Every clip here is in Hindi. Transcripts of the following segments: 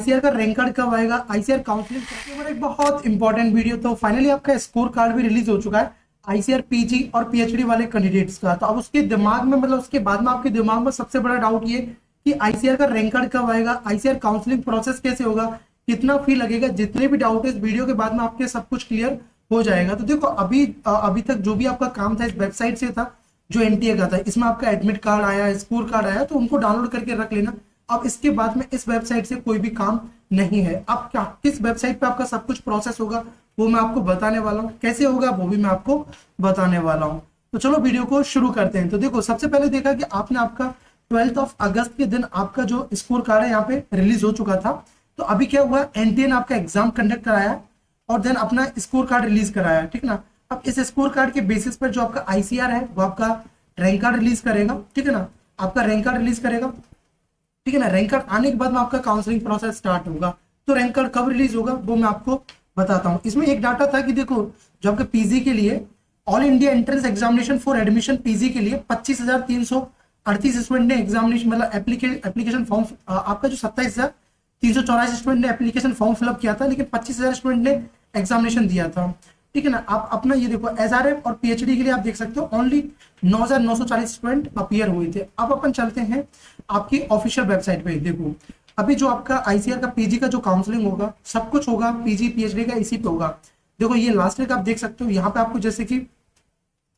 आईसीआर का रैंक कार्ड कब आएगा, आईसीआर काउंसलिंग एक बहुत इंपॉर्टेंट वीडियो। तो फाइनली आपका स्कोर कार्ड भी रिलीज हो चुका है आईसीआर पीजी और पीएचडी वाले कैंडिडेट्स का। तो अब उसके दिमाग में मतलब उसके बाद में आपके दिमाग में सबसे बड़ा डाउट ये कि आईसीआर का रैंक कार्ड कब आएगा, आईसीआर काउंसलिंग प्रोसेस कैसे होगा, कितना फी लगेगा। जितने भी डाउट है इस वीडियो के बाद में आपके सब कुछ क्लियर हो जाएगा। तो देखो अभी तक जो भी आपका काम था इस वेबसाइट से था, जो एनटीए का था, इसमें आपका एडमिट कार्ड आया, स्कोर कार्ड आया, तो उनको डाउनलोड करके रख लेना। अब इसके बाद में इस वेबसाइट से कोई भी काम नहीं है। अब क्या किस वेबसाइट पे आपका सब कुछ प्रोसेस होगा वो मैं आपको बताने वाला हूँ, कैसे होगा वो भी मैं आपको बताने वाला हूँ। तो चलो वीडियो को शुरू करते हैं। तो देखो सबसे पहले देखा कि आपने आपका 12 अगस्त के दिन आपका जो स्कोर कार्ड है यहाँ पे रिलीज हो चुका था। तो अभी क्या हुआ, एनटीए ने आपका एग्जाम कंडक्ट कराया और देन अपना स्कोर कार्ड रिलीज कराया, ठीक ना। अब इस स्कोर कार्ड के बेसिस पर जो आपका आईसीआर है वो आपका रैंक कार्ड रिलीज करेगा, ठीक है ना। आपका रैंक कार्ड रिलीज करेगा, ठीक है ना। रैंक कार्ड आने के बाद में आपका काउंसलिंग प्रोसेस स्टार्ट होगा। तो रैंक कार्ड कब रिलीज होगा वो मैं आपको बताता हूँ। इसमें एक डाटा था कि देखो जो आपके पीजी के लिए all India entrance examination for admission PG के लिए 25,338 स्टूडेंट ने एग्जामिनेशन मतलब एप्लीकेशन फॉर्म आपका जो 27,384 स्टूडेंट ने एप्लीकेशन फॉर्म फिलअप किया था, लेकिन 25,000 स्टूडेंट ने एग्जामिनेशन दिया था, ठीक है ना। आप अपना ये देखो एसआरएफ और पीएचडी के लिए आप देख सकते हो ओनली 9,940 स्टूडेंट अपीयर हुए थे। अब अपन चलते हैं आपकी ऑफिशियल वेबसाइट पे। देखो अभी जो आपका आईसीआर का पीजी का जो काउंसलिंग होगा सब कुछ होगा पीजी पीएचडी का इसी पे होगा। देखो ये लास्ट ईयर का आप देख सकते हो, यहाँ पे आपको जैसे कि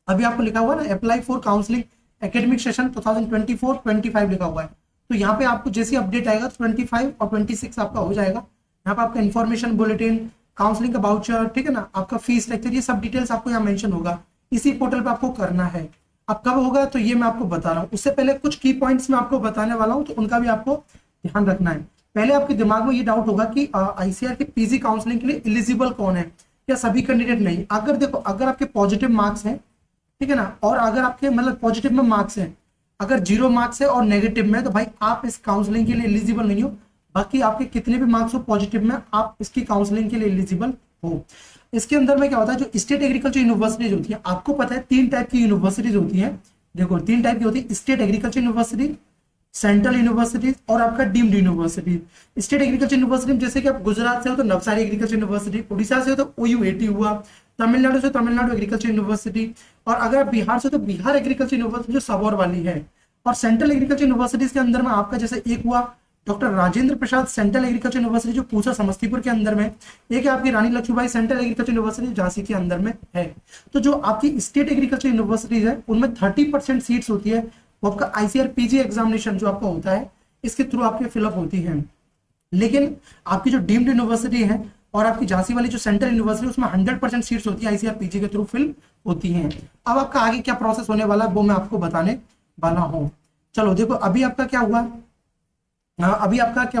अभी आपको लिखा हुआ ना apply for counselling academic session 2024-25 लिखा हुआ है। तो यहाँ पे आपको जैसे अपडेट आएगा 25 और 26 आपका हो जाएगा। यहाँ पे आपका इन्फॉर्मेशन बुलेटिन, काउंसलिंग का बाउचर, ठीक है ना, आपका फीस स्ट्रक्चर, ये सब डिटेल्स आपको यहाँ मेंशन होगा। इसी पोर्टल पे आपको करना है। अब कब होगा तो ये मैं आपको बता रहा हूँ। उससे पहले कुछ की पॉइंट्स मैं आपको बताने वाला हूँ, तो उनका भी आपको ध्यान रखना है। पहले आपके दिमाग में ये डाउट होगा कि आईसीआर के पीजी काउंसलिंग के लिए एलिजिबल कौन है, या सभी कैंडिडेट नहीं। अगर देखो अगर आपके पॉजिटिव मार्क्स हैं, ठीक है ना, और अगर आपके मतलब पॉजिटिव में मार्क्स हैं, अगर 0 मार्क्स है और नेगेटिव में, तो भाई आप इस काउंसलिंग के लिए एलिजिबल नहीं हो। बाकी आपके कितने भी मार्क्स हो पॉजिटिव में, आप इसकी काउंसलिंग के लिए एलिजिबल हो। इसके अंदर में क्या होता है, जो स्टेट एग्रीकल्चर यूनिवर्सिटीज होती है, आपको पता है 3 टाइप की यूनिवर्सिटीज होती है। देखो 3 टाइप की होती है, state agriculture university, central universities और आपका deemed university. State agriculture university जैसे कि आप गुजरात से हो तो नवसारी एग्रीकल्चर यूनिवर्सिटी, उड़ीसा से हो तो ओयूएटी हुआ, तमिलनाडु से तमिलनाडु एग्रीकल्चर यूनिवर्सिटी, और अगर आप बिहार से तो बिहार एग्रीकल्चर यूनिवर्सिटी जो सबौर वाली है। और सेंट्रल एग्रीकल्चर यूनिवर्सिटीज के अंदर में आपका जैसे एक हुआ doctor Rajendra Prasad central agriculture university जो पूसा समस्तीपुर के अंदर में, एक है आपकी Rani Lakshmibai central agriculture university Jhansi के अंदर में है। तो जो आपकी स्टेट एग्रीकल्चर यूनिवर्सिटीज है उनमें 30% सीट्स होती है, वो आपका आईसीआर पीजी एग्जामिनेशन जो आपका होता है इसके थ्रू आपके फिलअप होती है। लेकिन आपकी जो डीम्ड यूनिवर्सिटी है और आपकी झांसी वाली जो सेंट्रल यूनिवर्सिटी उसमें 100% सीट्स होती है आईसीआर पीजी के थ्रू फिल होती हैं। अब आपका आगे क्या प्रोसेस होने वाला है वो मैं आपको बताने वाला हूँ। चलो देखो अभी आपका क्या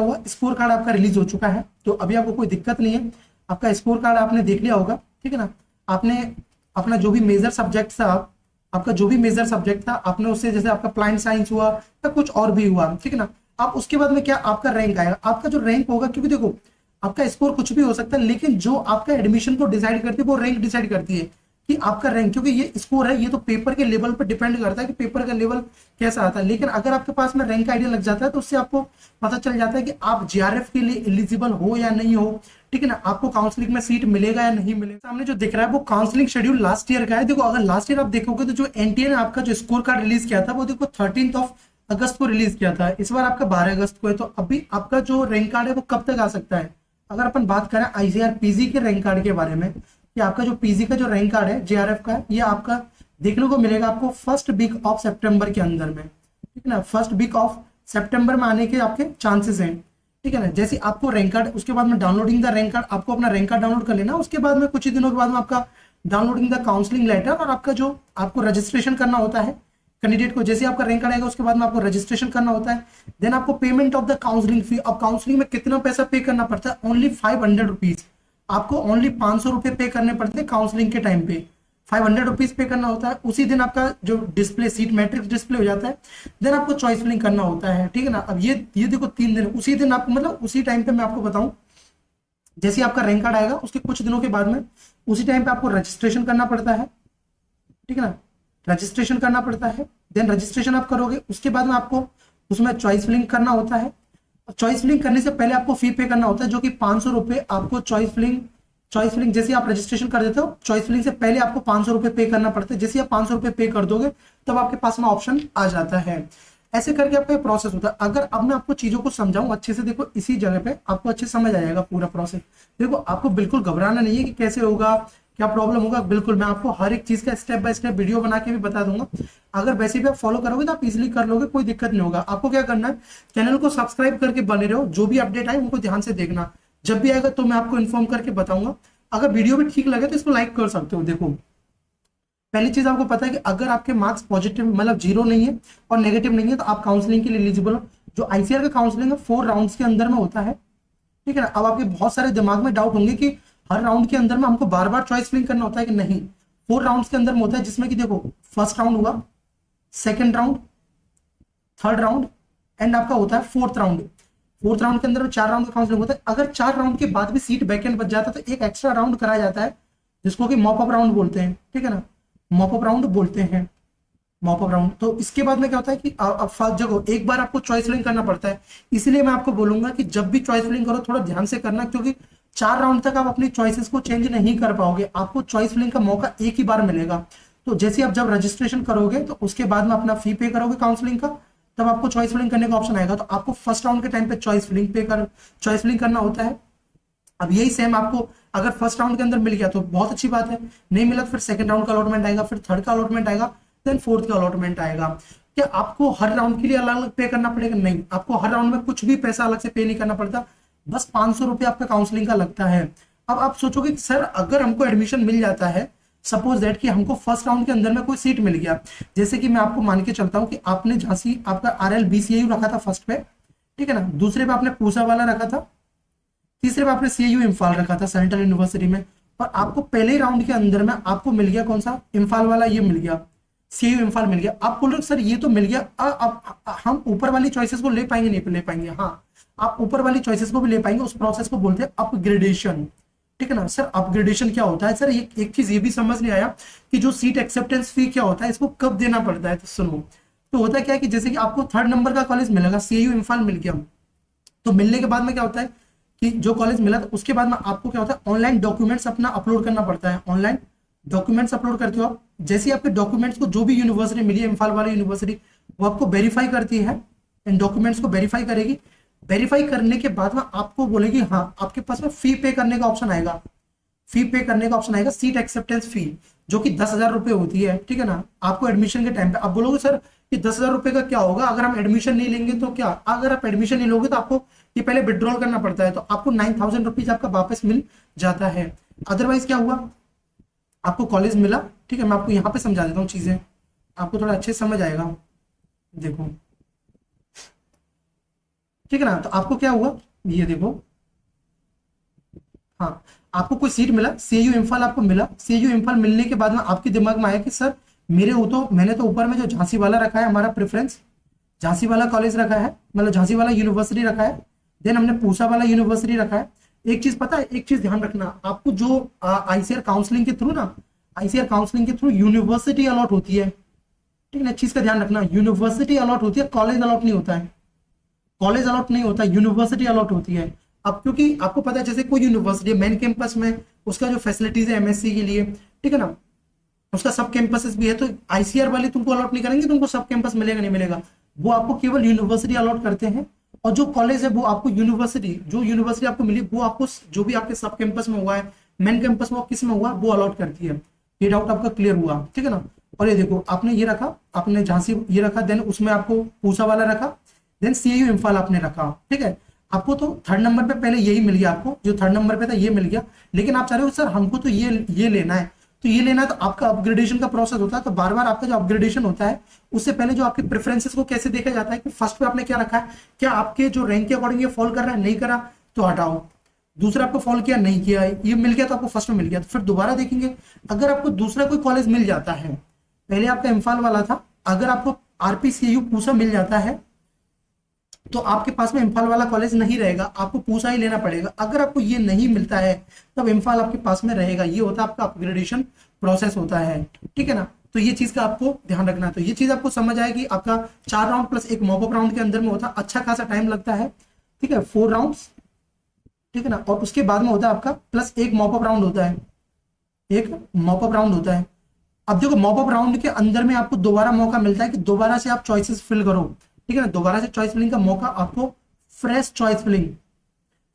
हुआ, स्कोर कार्ड आपका रिलीज हो चुका है। तो अभी आपको कोई दिक्कत नहीं है, आपका स्कोर कार्ड आपने देख लिया होगा, ठीक है ना। आपने अपना जो भी मेजर सब्जेक्ट था, आपने उससे जैसे आपका प्लांट साइंस हुआ या कुछ और भी हुआ, ठीक है ना। अब उसके बाद में क्या आपका रैंक आएगा, आपका जो रैंक होगा, क्योंकि देखो आपका स्कोर कुछ भी हो सकता है, लेकिन जो आपका एडमिशन को डिसाइड करती है वो रैंक डिसाइड करती है कि आपका रैंक, क्योंकि ये स्कोर है ये तो पेपर के लेवल पर डिपेंड करता है कि पेपर का लेवल कैसा आता है। लेकिन अगर आपके पास में रैंक आइडिया लग जाता है तो उससे आपको पता चल जाता है कि आप जीआरएफ के लिए एलिजिबल हो या नहीं हो, ठीक है ना, आपको काउंसलिंग में सीट मिलेगा या नहीं मिलेगा। सामने जो दिख रहा है वो काउंसलिंग शेड्यूल लास्ट ईयर का है। देखो अगर लास्ट ईयर आप देखोगे तो जो एनटीए ने आपका जो स्कोर कार्ड रिलीज किया था वो देखो 13 अगस्त को रिलीज किया था, इस बार आपका 12 अगस्त को है। तो अभी आपका जो रैंक कार्ड है वो कब तक आ सकता है। अगर अपन बात करें आईसीआर पीजी के रैंक कार्ड के बारे में, कि आपका जो पीजी का जो रैंक कार्ड है जेआरएफ का, ये आपका देखने को मिलेगा आपको फर्स्ट वीक ऑफ सितंबर के अंदर में, ठीक है ना। फर्स्ट वीक ऑफ सितंबर में आने के आपके चांसेस हैं, ठीक है ना। जैसे आपको रैंक कार्ड, उसके बाद में डाउनलोडिंग द रैंक कार्ड, आपको अपना रैंक कार्ड डाउनलोड कर लेना। उसके बाद में कुछ ही दिनों के बाद में आपका डाउनलोडिंग द काउंसलिंग लेटर, और आपका जो आपको रजिस्ट्रेशन करना होता है कैंडिडेट को, जैसे आपका रैंक कार्ड आएगा उसके बाद में आपको रजिस्ट्रेशन करना होता है। देन आपको पेमेंट ऑफ द काउंसलिंग फी। अब काउंसलिंग में कितना पैसा पे करना पड़ता है, ओनली 500 रुपीज। आपको ओनली 500 रुपए पे करने पड़ते हैं काउंसलिंग के टाइम पे, 500 रुपीज पे करना होता है। उसी दिन आपका जो डिस्प्ले सीट मैट्रिक्स डिस्प्ले हो जाता है, देन आपको चॉइस फिलिंग करना होता है, ठीक है ना। अब ये देखो 3 दिन उसी दिन आपको मतलब उसी टाइम पे मैं आपको बताऊं, जैसे आपका रैंक कार्ड आएगा उसके कुछ दिनों के बाद में उसी टाइम पे आपको रजिस्ट्रेशन करना पड़ता है, ठीक है ना, रजिस्ट्रेशन करना पड़ता है। देन रजिस्ट्रेशन आप करोगे उसके बाद में आपको उसमें चॉइस फिलिंग करना होता है। चॉइस फिलिंग करने से पहले आपको फी पे करना होता है, जो कि 500 रुपये आपको चॉइस फिलिंग जैसे आप रजिस्ट्रेशन कर देते हो, चॉइस फिलिंग से पहले आपको 500 रुपये पे करना पड़ता है। जैसे आप 500 रुपये पे कर दोगे तब आपके पास में ऑप्शन आ जाता है। ऐसे करके आपका प्रोसेस होता है। अगर अब मैं आपको चीजों को समझाऊं अच्छे से, देखो इसी जगह पे आपको अच्छे से समझ आ जाएगा पूरा प्रोसेस। देखो आपको बिल्कुल घबराना नहीं है कि कैसे होगा, क्या प्रॉब्लम होगा, बिल्कुल मैं आपको हर एक चीज का स्टेप बाय स्टेप वीडियो बना के भी बता दूंगा। अगर वैसे भी आप फॉलो करोगे तो आप इजिली कर लोगे, कोई दिक्कत नहीं होगा। आपको क्या करना है, चैनल को सब्सक्राइब करके बने रहो, जो भी अपडेट आए उनको ध्यान से देखना, जब भी आएगा तो मैं आपको इन्फॉर्म करके बताऊंगा। अगर वीडियो भी ठीक लगे तो इसको लाइक कर सकते हो। देखो पहली चीज आपको पता है कि अगर आपके मार्क्स पॉजिटिव मतलब 0 नहीं है और नेगेटिव नहीं है तो आप काउंसलिंग के लिए एलिजिबल हो। जो आईसीआर का काउंसलिंग है 4 राउंड्स के अंदर में होता है, ठीक है ना। अब आपके बहुत सारे दिमाग में डाउट होंगे कि हर राउंड के अंदर में हमको बार बार चॉइस फिलिंग करना होता है कि नहीं। 4 राउंड्स के अंदर में होता है, जिसमें कि देखो फर्स्ट राउंड हुआ, second round, third round and आपका होता है फोर्थ राउंड। फोर्थ राउंड के अंदर में 4 राउंड का काउंसलिंग होता है। अगर 4 राउंड के बाद भी सीट वैकेंट बच जाता है तो एक एक्स्ट्रा राउंड कराया जाता है, जिसको कि मॉप अप राउंड बोलते हैं, ठीक है ना, मॉप अप राउंड बोलते हैं, मॉप अप राउंड। तो इसके बाद में क्या होता है कि अब फर्स्ट जगह एक बार आपको चॉइस फिलिंग करना पड़ता है। इसलिए मैं आपको बोलूंगा कि जब भी चॉइस फिलिंग करो थोड़ा ध्यान से करना, क्योंकि 4 राउंड तक आप अपनी चॉइसेस को चेंज नहीं कर पाओगे। आपको चॉइस फिलिंग का मौका एक ही बार मिलेगा। तो जैसे आप जब रजिस्ट्रेशन करोगे तो उसके बाद में अपना फी पे करोगे काउंसलिंग का, तब आपको चॉइस फिलिंग करने का ऑप्शन आएगा। तो आपको फर्स्ट राउंड के टाइम पे चॉइस फिलिंग करना होता है। अब यही सेम आपको अगर फर्स्ट राउंड के अंदर मिल गया तो बहुत अच्छी बात है, नहीं मिला तो फिर सेकंड राउंड का अलॉटमेंट आएगा, फिर थर्ड का अलॉटमेंट आएगा, देन फोर्थ का अलॉटमेंट आएगा। क्या आपको हर राउंड के लिए अलग अलग पे करना पड़ेगा? नहीं, आपको हर राउंड में कुछ भी पैसा अलग से पे नहीं करना पड़ता, बस 500 रुपये आपका काउंसलिंग का लगता है। अब आप सोचोगे सर अगर हमको एडमिशन मिल जाता है, सपोज दैट कि हमको फर्स्ट राउंड के अंदर में कोई सीट मिल गया, जैसे कि मैं आपको मान के चलता हूँ कि आपने झांसी आपका RLBCAU रखा था फर्स्ट पे, ठीक है ना, दूसरे पे आपने पूसा वाला रखा था, तीसरे पे आपने CAU इम्फाल रखा था सेंट्रल यूनिवर्सिटी में, और आपको पहले राउंड के अंदर में आपको मिल गया कौन सा, इम्फाल वाला, ये मिल गया, CAU इम्फाल मिल गया। आप बोल रहे हो सर ये तो मिल गया, अब हम ऊपर वाली चॉइसेस को ले पाएंगे? नहीं ले पाएंगे। हाँ, आप ऊपर वाली चॉइसेस को भी ले पाएंगे। उस प्रोसेस को बोलते हैं अपग्रेडेशन, ठीक है ना। सर अपग्रेडेशन क्या होता है? सर एक चीज ये भी समझ नहीं आया कि जो सीट एक्सेप्टेंस फी क्या होता है, इसको कब देना पड़ता है। तो सुनो, तो होता क्या है कि जैसे कि आपको 3rd नंबर का कॉलेज मिलेगा, CAU इम्फाल मिल गया, तो मिलने के बाद में क्या होता है कि जो कॉलेज मिला तो उसके बाद में आपको क्या होता है, ऑनलाइन डॉक्यूमेंट्स अपना अपलोड करना पड़ता है। ऑनलाइन डॉक्यूमेंट्स अपलोड करते हो आप। जैसे ही आपके डॉक्यूमेंट्स को जो भी यूनिवर्सिटी मिली है, इम्फाल वाली यूनिवर्सिटी, वो आपको वेरीफाई करती है, इन डॉक्यूमेंट्स को वेरीफाई करेगी। वेरीफाई करने के बाद में आपको बोलेगी हाँ आपके पास में फी पे करने का ऑप्शन आएगा, फी पे करने का ऑप्शन आएगा, सीट एक्सेप्टेंस फी, जो कि 10,000 रुपये होती है, ठीक है ना। आपको एडमिशन के टाइम पे आप बोलोगे सर ये 10,000 रुपये का क्या होगा, अगर हम एडमिशन नहीं लेंगे तो क्या? अगर आप एडमिशन नहीं लोगे तो आपको ये पहले विड्रॉल करना पड़ता है, तो आपको 9,000 रुपीज आपका वापस मिल जाता है। अदरवाइज क्या हुआ, आपको कॉलेज मिला, ठीक है, मैं आपको यहाँ पे समझा देता हूँ चीजें, आपको थोड़ा अच्छे समझ आएगा। देखो ठीक है ना, तो आपको क्या हुआ, ये देखो, हाँ आपको कोई सीट मिला, CAU इम्फाल आपको मिला। CAU इम्फाल मिलने के बाद में आपके दिमाग में आया कि सर मेरे वो तो मैंने तो ऊपर में जो झांसी वाला रखा है, हमारा प्रेफरेंस झांसी वाला कॉलेज रखा है, मतलब झांसी वाला यूनिवर्सिटी रखा है, देन हमने पूसा वाला यूनिवर्सिटी रखा है। एक चीज पता है, एक चीज ध्यान रखना, आपको जो ICAR काउंसलिंग के थ्रू ना, ICAR काउंसलिंग के थ्रू यूनिवर्सिटी अलॉट होती है, ठीक है ना, चीज का ध्यान रखना, यूनिवर्सिटी अलॉट होती है, कॉलेज अलॉट नहीं होता है, कॉलेज अलॉट नहीं होता, यूनिवर्सिटी अलॉट होती है। अब क्योंकि आपको पता है जैसे कोई यूनिवर्सिटी मेन कैंपस में उसका जो फैसिलिटीज है MSc के लिए, ठीक है ना, उसका सब कैंपसेस भी है, तो ICAR वाले तुमको अलॉट नहीं करेंगे, तुमको सब कैंपस मिलेगा नहीं मिलेगा, वो आपको केवल यूनिवर्सिटी अलॉट करते हैं। और जो कॉलेज है वो आपको जो यूनिवर्सिटी आपको मिली वो आपको जो भी आपके सब कैंपस में हुआ है, मेन कैंपस में किस में हुआ, वो अलॉट करती है। ये डाउट आपका क्लियर हुआ, ठीक है ना। और ये देखो आपने ये रखा, आपने झांसी ये रखा, देन उसमें आपको पूसा वाला रखा, देन CAU इम्फाल आपने रखा, ठीक है। आपको तो 3rd नंबर पे पहले यही मिल गया, आपको जो 3rd नंबर पे था ये मिल गया, लेकिन आप चाह रहे हो सर हमको तो ये लेना है, तो ये लेना है, तो आपका अपग्रेडेशन का प्रोसेस होता है। तो बार बार आपका जो अपग्रेडेशन होता है उससे पहले जो आपके प्रेफरेंसेस को कैसे देखा जाता है कि फर्स्ट पे आपने क्या रखा है, क्या आपके जो रैंक के अकॉर्डिंग ये फॉल कर रहा है, नहीं करा तो हटाओ, दूसरा आपको फॉल किया नहीं किया, ये मिल गया तो आपको फर्स्ट में मिल गया, तो फिर दोबारा देखेंगे। अगर आपको दूसरा कोई कॉलेज मिल जाता है, पहले आपका इम्फाल वाला था, अगर आपको RPCAU पूसा मिल जाता है तो आपके पास में इम्फाल वाला कॉलेज नहीं रहेगा, आपको पूसा ही लेना पड़ेगा। अगर आपको ये नहीं मिलता है तब इम्फाल आपके पास में रहेगा। ये होता है आपका अपग्रेडेशन प्रोसेस होता है, ठीक है ना। तो ये चीज का आपको ध्यान रखना है। तो ये चीज आपको समझ आएगी, आपका 4 राउंड प्लस एक मॉप अप राउंड के अंदर में होता है, अच्छा खासा टाइम लगता है। ठीक है, 4 राउंड्स, ठीक है ना। और उसके बाद में होता है आपका प्लस एक मॉपअप राउंड होता है, एक मॉपअप राउंड होता है। अब देखो मॉपअप राउंड के अंदर में आपको दोबारा मौका मिलता है कि दोबारा से आप चॉइसेस फिल करो, ठीक है ना। दोबारा से चॉइस फिलिंग का मौका आपको, fresh choice filling,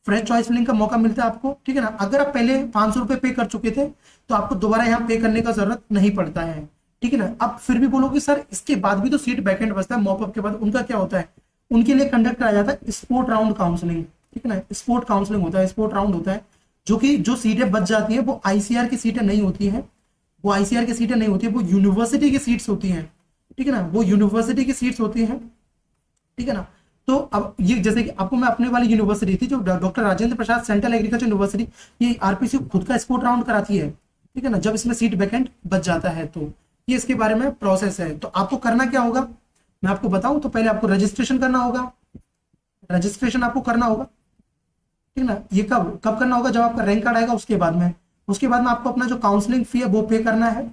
fresh choice filling का मौका मिलता है आपको, ठीक है ना। अगर आप पहले 500 रुपए पे कर चुके थे तो आपको दोबारा यहाँ पे करने का जरूरत नहीं पड़ता है, ठीक है ना। अब फिर भी बोलोगे सर इसके बाद भी तो सीट बैकेंड बचता है, मॉपअप के बाद उनका क्या होता है, उनके लिए कंडक्ट कराया जाता है स्पोर्ट राउंड काउंसलिंग, ठीक है ना। स्पोर्ट काउंसलिंग होता है, स्पोर्ट राउंड होता है, जो कि जो सीटें बच जाती है वो आईसीआर की सीटें नहीं होती है, वो आईसीआर की सीटें नहीं होती है, वो यूनिवर्सिटी की सीट्स होती हैं, ठीक है ना, वो यूनिवर्सिटी की सीट्स होती हैं, ठीक है ना। तो अब ये जैसे कि आपको मैं अपने वाली यूनिवर्सिटी थी जो doctor Rajendra Prasad central agriculture university, ये आरपीसी खुद का स्पोर्ट राउंड कराती है, ठीक है ना, जब इसमें सीट वैकेंट बच जाता है तो ये इसके बारे में प्रोसेस है। तो आपको करना क्या होगा मैं आपको बताऊं, तो पहले आपको रजिस्ट्रेशन करना होगा, रजिस्ट्रेशन आपको करना होगा, ठीक है ना। ये कब कब करना होगा, जब आपका रैंक कार्ड आएगा उसके बाद में, उसके बाद में आपको अपना जो काउंसलिंग फी है वो पे करना है,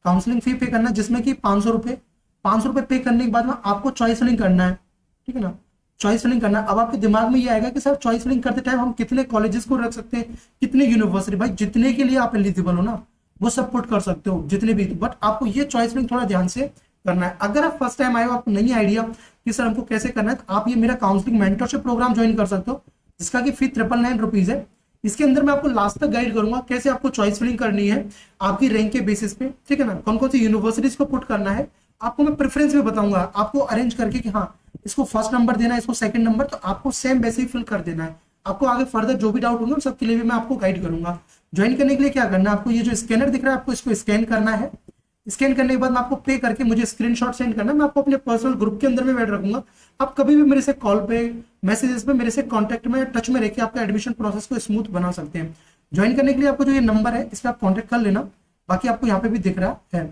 काउंसलिंग फी पे करना है जिसमें कि 500 रुपए, 500 रुपए पे करने के बाद में आपको चॉइस फिलिंग करना है, ठीक है ना, चॉइस फिलिंग करना है। अब आपके दिमाग में ये आएगा कि सर चॉइस फिलिंग करते टाइम हम कितने कॉलेजेस को रख सकते हैं, कितने यूनिवर्सिटी, भाई जितने के लिए आप एलिजिबल हो ना वो सब पुट कर सकते हो जितने भी, बट आपको ये चॉइस फिलिंग थोड़ा ध्यान से करना है। अगर आप फर्स्ट टाइम आए हो, आपको नहीं आइडिया कि सर हमको कैसे करना है, तो आप ये मेरा काउंसलिंग मेंटरशिप प्रोग्राम ज्वाइन कर सकते हो जिसका कि फी 999 रुपीज है। इसके अंदर मैं आपको लास्ट तक गाइड करूंगा कैसे आपको चॉइस फिलिंग करनी है आपकी रैंक के बेसिस पे, ठीक है ना, कौन कौन सी यूनिवर्सिटीज को पुट करना है आपको मैं प्रेफरेंस में बताऊंगा, आपको अरेंज करके कि हाँ इसको फर्स्ट नंबर देना है, इसको सेकंड नंबर, तो आपको सेम वैसे ही फिल कर देना है। आपको आगे फर्दर जो भी डाउट होंगे सबके लिए भी मैं आपको गाइड करूंगा। ज्वाइन करने के लिए क्या करना है, आपको ये जो स्कैनर दिख रहा है आपको इसको स्कैन करना है, स्कैन करने के बाद में आपको पे करके मुझे स्क्रीनशॉट सेंड करना है, मैं आपको अपने पर्सनल ग्रुप के अंदर में ऐड रखूंगा। आप कभी भी मेरे से कॉल पे, मैसेजेस पे मेरे से कांटेक्ट में, टच में रहकर आपका एडमिशन प्रोसेस को स्मूथ बना सकते हैं। ज्वाइन करने के लिए आपको जो ये नंबर है इस पर आप कॉन्टेक्ट कर लेना, बाकी आपको यहाँ पे भी दिख रहा है,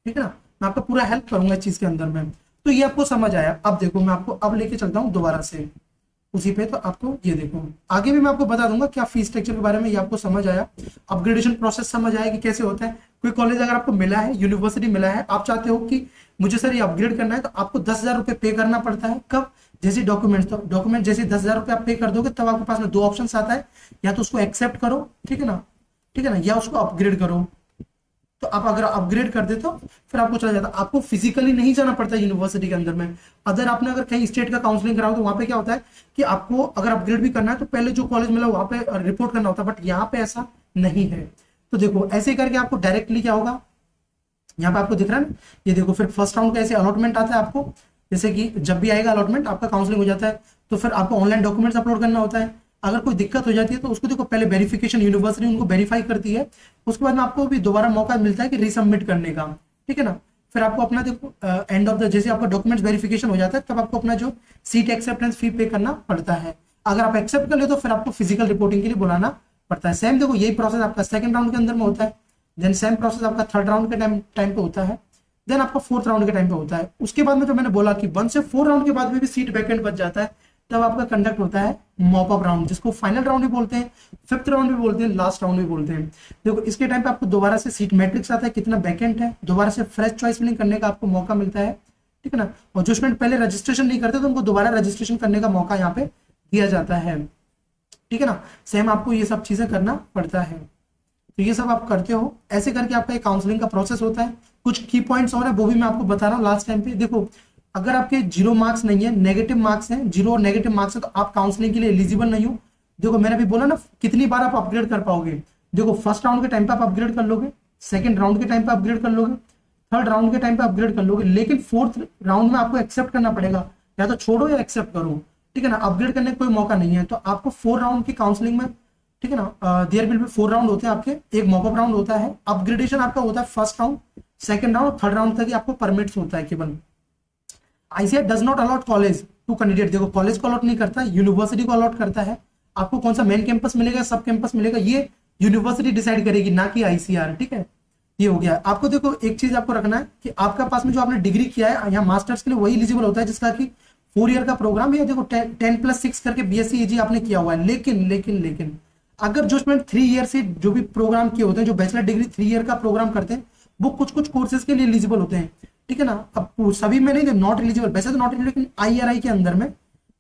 ठीक है ना, मैं आपको पूरा हेल्प करूंगा इस चीज के अंदर में। तो ये आपको समझ आया। अब देखो मैं आपको अब लेके चलता हूँ दोबारा से उसी पे, तो आपको ये देखो आगे भी मैं आपको बता दूंगा क्या फीस स्ट्रक्चर के बारे में, ये आपको समझ आया, अपग्रेडेशन प्रोसेस समझ आया कि कैसे होता है। कोई कॉलेज अगर आपको मिला है, यूनिवर्सिटी मिला है, आप चाहते हो कि मुझे सर ये अपग्रेड करना है, तो आपको 10,000 रुपये पे करना पड़ता है। कब, जैसे डॉक्यूमेंट्स, तो डॉक्यूमेंट जैसे 10,000 रुपये आप पे कर दोगे तब आपके पास में 2 ऑप्शन आता है, या तो उसको एक्सेप्ट करो, ठीक है ना, ठीक है ना, या उसको अपग्रेड करो। तो आप अगर अपग्रेड कर दे तो फिर आपको चला जाता, आपको फिजिकली नहीं जाना पड़ता यूनिवर्सिटी के अंदर में। अदर आपने अगर कहीं स्टेट का काउंसलिंग कराओ तो वहां पे क्या होता है कि आपको अगर अपग्रेड भी करना है तो पहले जो कॉलेज मिला वहां पे रिपोर्ट करना होता है, बट यहाँ पे ऐसा नहीं है। तो देखो ऐसे करके आपको डायरेक्टली क्या होगा, यहाँ पे आपको दिख रहा है ना, ये देखो फिर फर्स्ट राउंड का ऐसे अलॉटमेंट आता है आपको, जैसे कि जब भी आएगा अलॉटमेंट आपका काउंसलिंग हो जाता है तो फिर आपको ऑनलाइन डॉक्यूमेंट्स अपलोड करना होता है। अगर कोई दिक्कत हो जाती है तो उसको देखो पहले वेरिफिकेशन यूनिवर्सिटी उनको वेरीफाई करती है, उसके बाद में आपको भी दोबारा मौका मिलता है कि रीसबमिट करने का, ठीक है ना। फिर आपको अपना देखो एंड ऑफ द, जैसे आपका डॉक्यूमेंट्स वेरिफिकेशन हो जाता है तब आपको अपना जो सीट एक्सेप्टेंस फी पे करना पड़ता है। अगर आप एक्सेप्ट कर ले तो फिर आपको फिजिकल रिपोर्टिंग के लिए बुलाना पड़ता है। सेम देखो यही प्रोसेस आपका सेकंड राउंड के अंदर में होता है, देन सेम प्रोसेस आपका थर्ड राउंड के टाइम पे होता है, देन आपका फोर्थ राउंड के टाइम पे होता है। उसके बाद में जो मैंने बोला कि 1 से 4 राउंड के बाद में भी सीट वैकेंट बच जाता है, तब आपका कंडक्ट होता है मॉपअप राउंड, जिसको फाइनल राउंड भी बोलते हैं, फिफ्थ राउंड भी बोलते हैं, लास्ट राउंड भी बोलते हैं। देखो इसके टाइम पे आपको दोबारा से सीट मैट्रिक्स आता है, कितना वैकेंट है, दोबारा से फ्रेश चॉइस फिलिंग करने का आपको मौका मिलता है, ठीक है ना। और जो स्टूडेंट पहले रजिस्ट्रेशन नहीं करते तो उनको दोबारा रजिस्ट्रेशन करने का मौका यहाँ पे दिया जाता है, ठीक है ना। सेम आपको ये सब चीजें करना पड़ता है, तो ये सब आप करते हो। ऐसे करके आपका एक काउंसलिंग का प्रोसेस होता है। कुछ की पॉइंट्स और है वो भी मैं आपको बता रहा हूँ लास्ट टाइम पे। देखो अगर आपके 0 मार्क्स नहीं है, नेगेटिव मार्क्स हैं, 0 और नेगेटिव मार्क्स है, तो आप काउंसलिंग के लिए एलिजिबल नहीं हो। देखो मैंने अभी बोला ना कितनी बार आप अपग्रेड कर पाओगे, देखो फर्स्ट राउंड के टाइम पे आप अपग्रेड कर लोगे, सेकंड राउंड के टाइम पे अपग्रेड कर लोगे, थर्ड राउंड के टाइम पे अपग्रेड कर लोगे, लेकिन फोर्थ राउंड में आपको एक्सेप्ट करना पड़ेगा, या तो छोड़ो या एक्सेप्ट करो, ठीक है ना। अपग्रेड करने का कोई मौका नहीं है। तो आपको 4 राउंड की काउंसलिंग में, ठीक है ना, देयर विल बी 4 राउंड होते हैं आपके, एक मॉकअप राउंड होता है, अपग्रेडेशन आपका होता है first round, second round, third round तक ही आपको परमिट्स होता है केवल। ICR does not allot college to candidate, देखो कॉलेज को अलॉट नहीं करता, यूनिवर्सिटी को अलॉट करता है। आपको कौन सा मेन कैंपस मिलेगा, सब कैंपस मिलेगा, ये यूनिवर्सिटी डिसाइड करेगी, ना कि आईसीआर, ठीक है। ये हो गया। आपको देखो एक चीज आपको रखना है कि आपका पास में जो आपने डिग्री किया है यहाँ मास्टर्स के लिए वही एलिजिबल होता है जिसका कि 4 ईयर का प्रोग्राम है। देखो 10+6 करके बीएससी ईजी आपने किया हुआ है, लेकिन अगर जो स्टूडेंट 3 ईयर से जो भी प्रोग्राम किए होते हैं, जो बैचलर डिग्री 3 ईयर का प्रोग्राम करते हैं, वो कुछ कोर्सेज के लिए एलिजिबल होते हैं, ठीक है ना। अब सभी में नहीं, नॉट एलिजिबल, वैसे तो नॉट एलिजिबल, लेकिन आईआरआई के अंदर में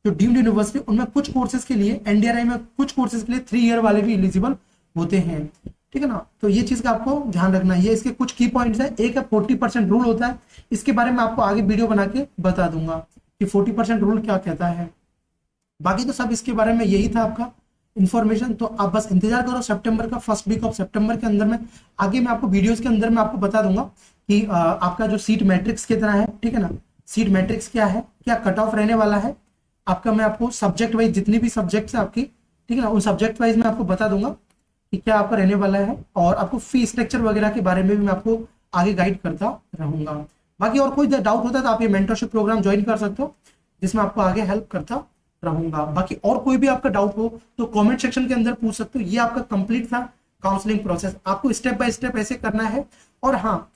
जो डीम्ड यूनिवर्सिटी, उनमें कुछ कोर्सेज के लिए, एनडीआरआई में कुछ कोर्सेज के लिए 3 ईयर वाले भी एलिजिबल होते हैं, ठीक है ना। तो ये चीज का आपको ध्यान रखना है। ये इसके कुछ की पॉइंट्स है। एक है 40% रूल होता है, इसके बारे में आपको आगे वीडियो बना के बता दूंगा कि 40% रूल क्या कहता है। बाकी तो सब इसके बारे में यही था आपका इन्फॉर्मेशन। तो आप बस इंतजार करो सितंबर का, फर्स्ट वीक ऑफ सितंबर के अंदर में आगे मैं आपको वीडियोस के अंदर में आपको बता दूंगा कि आपका जो सीट मैट्रिक्स कितना है, ठीक है ना, सीट मैट्रिक्स क्या है, क्या कट ऑफ रहने वाला है आपका। मैं आपको सब्जेक्ट वाइज जितनी भी सब्जेक्ट्स है आपकी, ठीक है ना, उन सब्जेक्ट वाइज मैं आपको बता दूंगा कि क्या आपका रहने वाला है, और आपको फी स्ट्रक्चर वगैरह के बारे में भी मैं आपको आगे गाइड करता रहूंगा। बाकी और कोई डाउट होता है तो आप ये मेंटरशिप प्रोग्राम ज्वाइन कर सकते हो, जिसमें आपको आगे हेल्प करता रहूंगा। बाकी और कोई भी आपका डाउट हो तो कमेंट सेक्शन के अंदर पूछ सकते हो। ये आपका कंप्लीट था काउंसलिंग प्रोसेस, आपको स्टेप बाय स्टेप ऐसे करना है। और हाँ,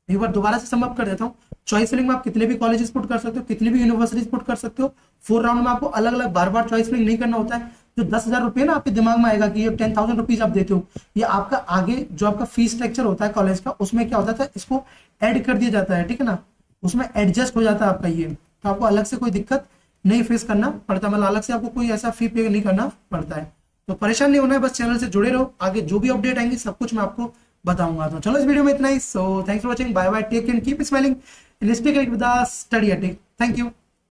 एक बार दोबारा से समअप कर देता हूँ। चॉइस फिलिंग में आप कितने भी कॉलेजेस पुट कर सकते हो, कितनी भी यूनिवर्सिटीज पुट कर सकते हो। 4 राउंड में आपको अलग अलग बार बार चॉइस फिलिंग नहीं करना होता है। जो 10,000 रुपये ना आपके दिमाग में आएगा कि ये 10,000 रुपीज आप देते हो, ये आपका आगे जो आपका फीस स्ट्रक्चर होता है कॉलेज का, उसमें क्या होता है, इसको ऐड कर दिया जाता है, ठीक है ना, उसमें एडजस्ट हो जाता है आपका ये। तो आपको अलग से कोई दिक्कत नहीं फेस करना पड़ता, मतलब अलग से आपको कोई ऐसा फी पे नहीं करना पड़ता है। तो परेशान नहीं होना है, बस चैनल से जुड़े रहो, आगे जो भी अपडेट आएंगे सब कुछ मैं आपको बताऊंगा। तो चलो इस वीडियो में इतना ही। So thanks for watching, bye bye, take care, keep smiling and stay connected with the study ethic. Thank you.